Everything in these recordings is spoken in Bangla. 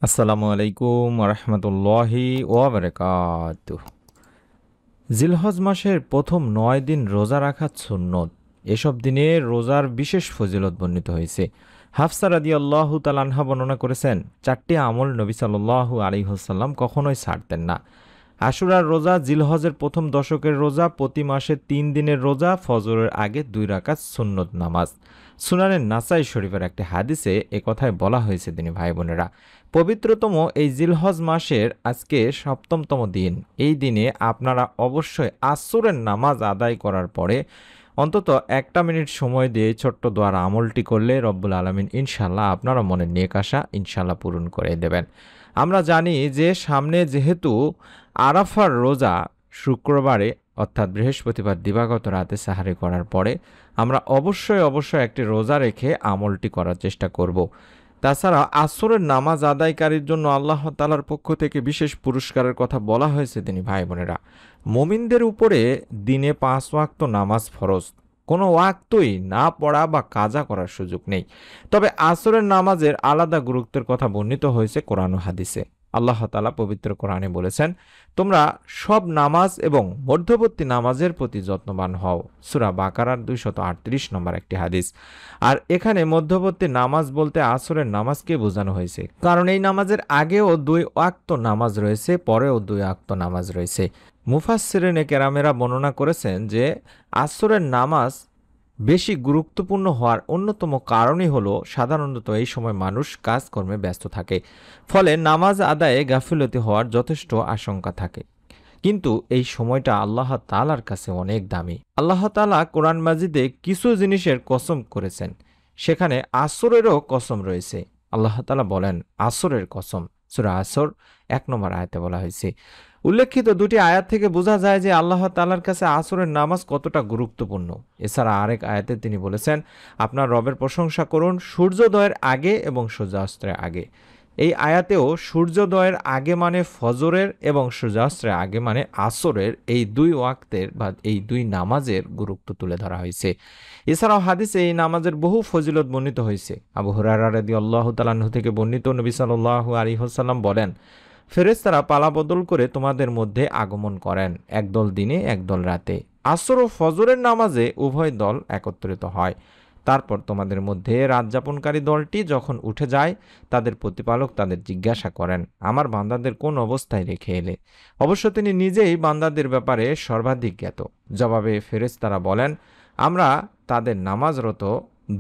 আসসালামু আলাইকুম রহমতুল্লাহি ওয়াবারাকাতুহ। জিলহজ মাসের প্রথম ৯ দিন রোজা রাখা সুন্নত। এসব দিনে রোজার বিশেষ ফজিলত বর্ণিত হয়েছে। হাফসা রাদিয়াল্লাহু তাআলা আনহা বর্ণনা করেছেন, 4টি আমল নবী সাল্লাল্লাহু আলাইহি ওয়াসাল্লাম কখনোই ছাড়তেন না। আশুরার রোজা, জিলহজের প্রথম দশকের রোজা, প্রতি মাসে 3 দিনের রোজা, ফজরের আগে 2 রাকাত সুন্নত নামাজ। সুনানের নাসাই শরীফের একটি হাদিসে কথায় বলা হয়েছে, তিনি ভাই বোনেরা, পবিত্রতম এই জিলহজ মাসের আজকে 7তম দিন। এই দিনে আপনারা অবশ্যই আসরের নামাজ আদায় করার পরে অন্তত 1 মিনিট সময় দিয়ে ছোট্ট দোয়ার আমলটি করলে রব্বুল আলামিন ইনশাল্লাহ আপনারা মনের নেক আশা ইনশাল্লাহ পূরণ করে দেবেন। আমরা জানি যে সামনে যেহেতু আরাফার রোজা, শুক্রবারে অর্থাৎ বৃহস্পতিবার দিবাগত রাতে সাহারি করার পরে আমরা অবশ্যই একটি রোজা রেখে আমলটি করার চেষ্টা করব। তাছাড়া আসরের নামাজ আদায়কারীর জন্য আল্লাহ তাআলার পক্ষ থেকে বিশেষ পুরস্কারের কথা বলা হয়েছে, তিনি ভাই বোনেরা। মুমিনদের উপরে দিনে 5 ওয়াক্ত নামাজ ফরজ, কোনো ওয়াক্তই না পড়া বা কাজা করার সুযোগ নেই। তবে আসরের নামাজের আলাদা গুরুত্বের কথা বর্ণিত হয়েছে কোরআন ও হাদিসে। আল্লাহ তাআলা পবিত্র কোরআনে বলেছেন, তোমরা সব নামাজ এবং মধ্যবর্তী নামাজের প্রতি যত্নবান হও। সূরা বাকারার 238 নম্বর একটি হাদিস। আর এখানে মধ্যবর্তী নামাজ বলতে আসরের নামাজকে বোঝানো হয়েছে, কারণ এই নামাজের আগেও 2 ওয়াক্ত নামাজ রয়েছে, পরেও 2 ওয়াক্ত নামাজ রয়েছে। মুফাসসিরিনে কেরামেরা বর্ণনা করেছেন যে আসরের নামাজ বেশি গুরুত্বপূর্ণ হওয়ার অন্যতম কারণই হলো সাধারণত এই সময় মানুষ কাজকর্মে ব্যস্ত থাকে, ফলে নামাজ আদায়ে গাফিলতি হওয়ার যথেষ্ট আশঙ্কা থাকে। কিন্তু এই সময়টা আল্লাহ তাআলার কাছে অনেক দামি। আল্লাহ তাআলা কোরআন মাজিদে কিছু জিনিসের কসম করেছেন, সেখানে আসরেরও কসম রয়েছে। আল্লাহ তাআলা বলেন, আসরের কসম। সূরা আসর 1 নম্বর আয়াতে বলা হয়েছে। উল্লেখিত দুটি আয়াত থেকে বোঝা যায় যে আল্লাহ তাআলার কাছে আসরের নামাজ কতটা গুরুত্বপূর্ণ। এছাড়া আরেক আয়াতে তিনি বলেছেন, আপনার রবের প্রশংসা করুন সূর্যোদয়ের আগে এবং সূর্যাস্তের আগে। এই আয়াতেও সূর্যোদয়ের আগে মানে ফজরের এবং সূর্যাস্তের আগে মানে আসরের, এই 2 ওয়াক্তের বা এই 2 নামাজের গুরুত্ব তুলে ধরা হয়েছে। এছাড়াও হাদিসে এই নামাজের বহু ফজিলত বর্ণিত হয়েছে। আবু হুরায়রা রাদিয়াল্লাহু তাআলা আনহু থেকে বর্ণিত, নবী সাল্লাল্লাহু আলাইহি ওয়াসাল্লাম বলেন, ফেরেশতারা পালাবদল করে তোমাদের মধ্যে আগমন করেন, একদল দিনে একদল রাতে। আসর ও ফজরের নামাজে উভয় দল একত্রিত হয়। তারপর তোমাদের মধ্যে রাত যাপনকারী দলটি যখন উঠে যায়, তাদের প্রতিপালক তাদের জিজ্ঞাসা করেন, আমার বান্দাদের কোন অবস্থায় রেখে এলে? অবশ্য তিনি নিজেই বান্দাদের ব্যাপারে সর্বাধিক জ্ঞাত। জবাবে ফেরেশতারা বলেন, আমরা তাদের নামাজরত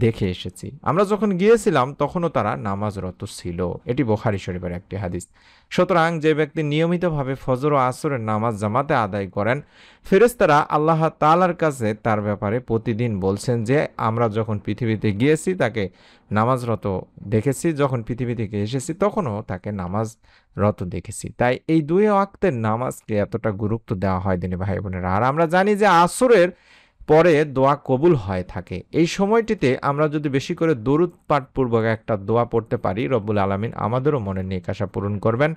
দেখে এসেছি। আমরা যখন গিয়েছিলাম তখনও তারা নামাজরত ছিল। এটি বুখারী শরীফের একটি হাদিস। সুতরাং যে ব্যক্তি নিয়মিতভাবে ফজর ও আসরের নামাজ জামাতে আদায় করেন, ফেরেশতারা আল্লাহ তাআলার কাছে তার ব্যাপারে প্রতিদিন বলছেন যে আমরা যখন পৃথিবীতে গিয়েছি তাকে নামাজরত দেখেছি, যখন পৃথিবী থেকে এসেছি তখনও তাকে নামাজরত দেখেছি। তাই এই 2 ওয়াক্তের নামাজকে এতটা গুরুত্ব দেওয়া হয় দিনী ভাই বোনেরা। আর আমরা জানি যে আসরের পরে দোয়া কবুল হয় থাকে। এই সময়টিতে আমরা যদি বেশি করে দরুদ পাঠপূর্বক একটা দোয়া পড়তে পারি, রব্বুল আলামিন আমাদেরও মনের নেক আশা পূরণ করবেন,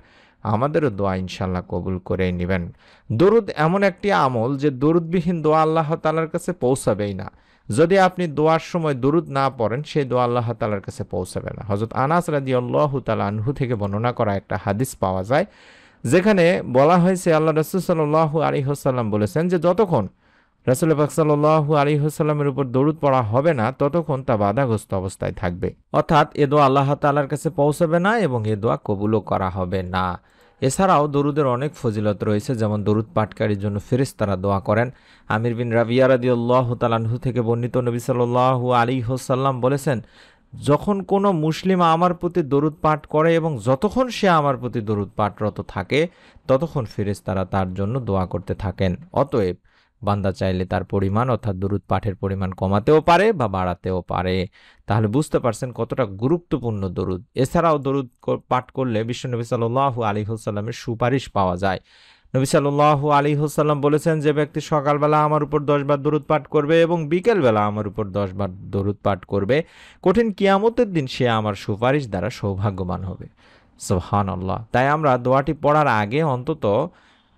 আমাদেরও দোয়া ইনশাল্লাহ কবুল করে নেবেন। দরুদ এমন একটি আমল যে দরুদবিহীন দোয়া আল্লাহ তাআলার কাছে পৌঁছাবেই না। যদি আপনি দোয়ার সময় দরুদ না পড়েন, সেই দোয়া আল্লাহ তাআলার কাছে পৌঁছাবে না। হযরত আনাস রাদিয়াল্লাহু তাআলা আনহু থেকে বর্ণনা করা একটা হাদিস পাওয়া যায়, যেখানে বলা হয়েছে আল্লাহ রাসূল সাল্লাল্লাহু আলাইহি ওয়াসাল্লাম বলেছেন যে যতক্ষণ রাসূল পাক সাল্লাল্লাহু আলাইহি ওয়াসাল্লামের উপর দরুদ পড়া হবে না, ততক্ষণ তা বাধাগ্রস্ত অবস্থায় থাকবে। অর্থাৎ এ দোয়া আল্লাহ তাআলার কাছে পৌঁছাবে না এবং এ দোয়া কবুলও করা হবে না। এছাড়াও দরুদের অনেক ফজিলত রয়েছে, যেমন দরুদ পাঠকারীর জন্য ফেরেশতারা দোয়া করেন। আমির বিন রাবিয়া রাদিয়াল্লাহু তাআলা আনহু থেকে বর্ণিত, নবী সাল্লাল্লাহু আলাইহি ওয়াসাল্লাম বলেছেন, যখন কোনো মুসলিম আমার প্রতি দরুদ পাঠ করে এবং যতক্ষণ সে আমার প্রতি দরুদ পাঠরত থাকে, ততক্ষণ ফেরেশতারা তার জন্য দোয়া করতে থাকেন। অতএব বান্দা চাইলে তার পরিমাণ অর্থাৎ দরুদ পাঠের পরিমাণ কমাতেও পারে বা বাড়াতেও পারে। তাহলে বুঝতে পারছেন কতটা গুরুত্বপূর্ণ দরুদ। এছাড়াও দরুদ পাঠ করলে বিশ্বনবী সাল্লাল্লাহু আলাইহি ওয়াসাল্লামের সুপারিশ পাওয়া যায়। নবী সাল্লাল্লাহু আলাইহি ওয়াসাল্লাম বলেছেন, যে ব্যক্তি সকালবেলা আমার উপর 10 বার দরুদ পাঠ করবে এবং বিকেলবেলা আমার উপর 10 বার দরুদ পাঠ করবে, কঠিন কিয়ামতের দিন সে আমার সুপারিশ দ্বারা সৌভাগ্যবান হবে। সুবহানাল্লাহ। তাই আমরা দোয়াটি পড়ার আগে অন্তত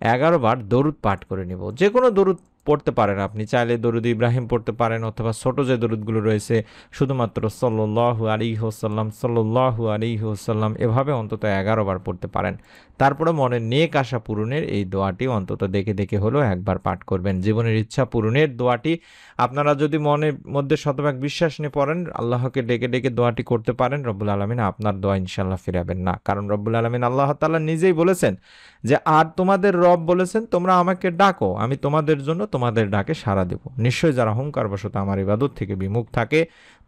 11 বার দরুদ পাঠ করে নিব। যে কোনো দরুদ পড়তে পারেন, আপনি চাইলে দরুদ ইব্রাহিম পড়তে পারেন, অথবা ছোট যে দরুদগুলো রয়েছে শুধুমাত্র সাল্লাল্লাহু আলাইহি ওয়াসাল্লাম সাল্লাল্লাহু আলাইহি ওয়াসাল্লাম এভাবে অন্তত 11 বার পড়তে পারেন। তারপরে মনের নেক আশা পূরণের এই দোয়াটি অন্তত দেখে দেখে হলেও একবার পাঠ করবেন। জীবনের ইচ্ছা পূরণের দোয়াটি আপনারা যদি মনের মধ্যে শতভাগ বিশ্বাস নিয়ে পড়েন, আল্লাহকে ডেকে ডেকে দোয়াটি করতে পারেন, রব্বুল আলামিন আপনার দোয়া ইনশাআল্লাহ ফিরাবেন না। কারণ রব্বুল আলামিন আল্লাহ তাআলা নিজেই বলেছেন যে আর তোমাদের রব বলেছেন তোমরা আমাকে ডাকো, আমি তোমাদের জন্য তোমাদের ডাকে সাড়া দেব। নিশ্চয়ই যারা অহংকারবশত আমার ইবাদত থেকে বিমুখ থাকে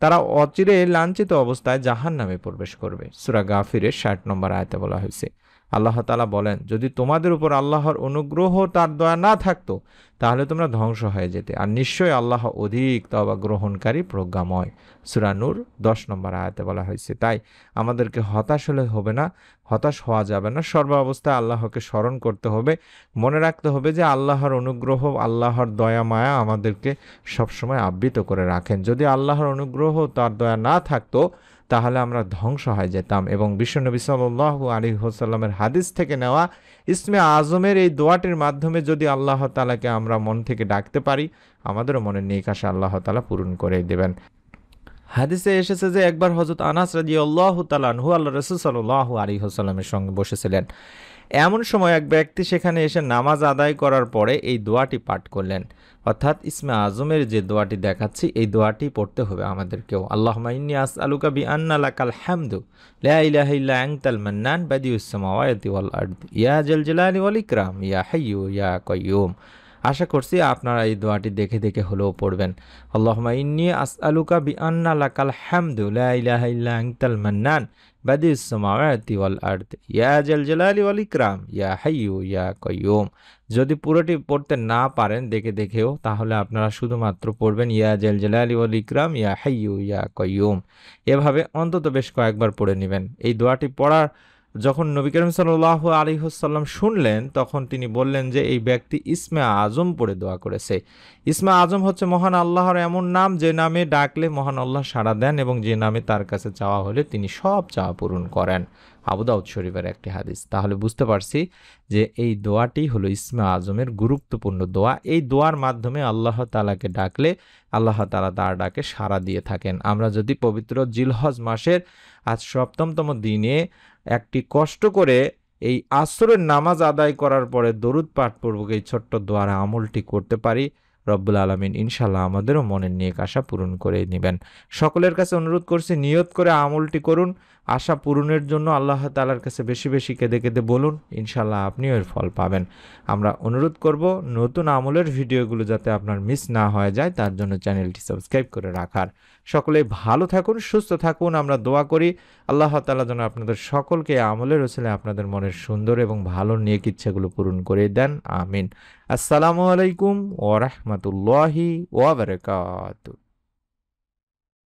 তারা অচিরে লাঞ্ছিত অবস্থায় জাহান্নামে প্রবেশ করবে। সূরা গাফিরের 60 নম্বর আয়াতে বলা হয়েছে। আল্লাহ তাআলা বলেন, যদি তোমাদের উপর আল্লাহর অনুগ্রহ তার দয়া না থাকতো তাহলে তোমরা ধ্বংস হয়ে যেতে, আর নিশ্চয়ই আল্লাহ অধিক তওবা গ্রহণকারী প্রজ্ঞাময়। সূরা নূর 10 নম্বর আয়াতে বলা হয়েছে। তাই আমাদেরকে হতাশ হলে হবে না, হতাশ হওয়া যাবে না, সর্ব অবস্থায় আল্লাহকে স্মরণ করতে হবে। মনে রাখতে হবে যে আল্লাহর অনুগ্রহ, আল্লাহর দয়া মায়া আমাদেরকে সবসময় আবৃত করে রাখেন। যদি আল্লাহর অনুগ্রহ তার দয়া না থাকতো তাহলে আমরা ধ্বংস হয়ে যেতাম। এবং বিশ্বনবী সাল্লাল্লাহু আলাইহি ওয়াসাল্লামের হাদিস থেকে নেওয়া ইসমে আজমের এই দোয়াটির মাধ্যমে যদি আল্লাহ তাআলাকে আমরা মন থেকে ডাকতে পারি, আমাদেরও মনের নেক আশা আল্লাহ তাআলা পূরণ করে দেবেন। হাদিসে এসেছে যে একবার হযরত আনাস রাদিয়াল্লাহু তাআলা আনহু আল্লাহ রাসূল সাল্লাল্লাহু আলাইহি ওয়াসাল্লামের সঙ্গে বসেছিলেন। এমন সময় এক ব্যক্তি সেখানে এসে নামাজ আদায় করার পরে এই দোয়াটি পাঠ করলেন। অর্থাৎ ইসমে আজমের যে দোয়াটি দেখাচ্ছি এই দোয়াটি পড়তে হবে আমাদেরকেও। আল্লাহুম্মা ইন্নী আসআলুকা বিআন্না লাকাল হামদু লা ইলাহা ইল্লা আনতাল মান্নান বাদিউস সামাওয়াতি ওয়াল আরদ ইয়া জাল জালালি ওয়াল ইকরাম ইয়া হাইয়্যু ইয়া কাইয়্যুম। আশা করছি আপনারা এই দোয়াটি দেখে দেখে হলেও পড়বেন। আল্লাহুম্মা ইন্নী আসআলুকা বিআন্না লাকাল হামদু লা ইলাহা ইল্লা আনতাল মান্নান বাদিউস সামাওয়াতি ওয়াল আরদ ইয়া জাল জালালি ওয়াল ইকরাম ইয়া হাইয়্যু ইয়া কাইয়্যুম। যদি পুরোটি পড়তে না পারেন দেখে দেখেও, তাহলে আপনারা শুধুমাত্র পড়বেন ইয়া জাল জালালি ওয়াল ইকরাম ইয়া হাইয়্যু ইয়া কাইয়্যুম। এভাবে অন্তত বেশ কয়েকবার পড়ে নেবেন। এই দোয়াটি পড়ার যখন নবী করিম সাল্লাল্লাহু আলাইহি ওয়াসাল্লাম শুনলেন তখন তিনি বললেন যে এই ব্যক্তি ইসমে আজম পড়ে দোয়া করেছে। ইসমে আজম হচ্ছে মহান আল্লাহর এমন নাম যে নামে ডাকলে মহান আল্লাহ সাড়া দেন এবং যে নামে তার কাছে চাওয়া হলে তিনি সব চাওয়া পূরণ করেন। আবু দাউদ শরীফের একটি হাদিস। তাহলে বুঝতে পারছি যে এই দোয়াটি হলো ইসমে আজমের গুরুত্বপূর্ণ দোয়া। এই দোয়ার মাধ্যমে আল্লাহ তাআলাকে ডাকলে আল্লাহ তাআলা তার ডাকে সাড়া দিয়ে থাকেন। আমরা যদি পবিত্র জিলহজ মাসের আজ ৭ম দিনে একটি কষ্ট করে এই আসরের নামাজ আদায় করার পরে দরুদ পাঠ পূর্বক এই ছোট্ট দোয়ার আমলটি করতে পারি, রব্বুল আলামিন ইনশাআল্লাহ আমাদেরও মনের নেক আশা পূরণ করে নেবেন। সকলের কাছে অনুরোধ করছি নিয়ত করে আমলটি করুন। আশা পূরণের জন্য আল্লাহ তাআলার কাছে বেশি বেশি কেঁদে কেঁদে বলুন, ইনশাআল্লাহ আপনিও এর ফল পাবেন। আমরা অনুরোধ করব নতুন আমলের ভিডিওগুলো যাতে আপনার মিস না হয়ে যায় তার জন্য চ্যানেলটি সাবস্ক্রাইব করে রাখার। সকলে ভালো থাকুন, সুস্থ থাকুন। আমরা দোয়া করি আল্লাহ তাআলা যেন আপনাদের সকলকে আমলের ওসিলায় আপনাদের মনের সুন্দর এবং ভালো নেক ইচ্ছাগুলো পূরণ করে দেন। আমিন। আসসালামু আলাইকুম ওয়া রাহমাতুল্লাহি ওয়া বারাকাতুহু।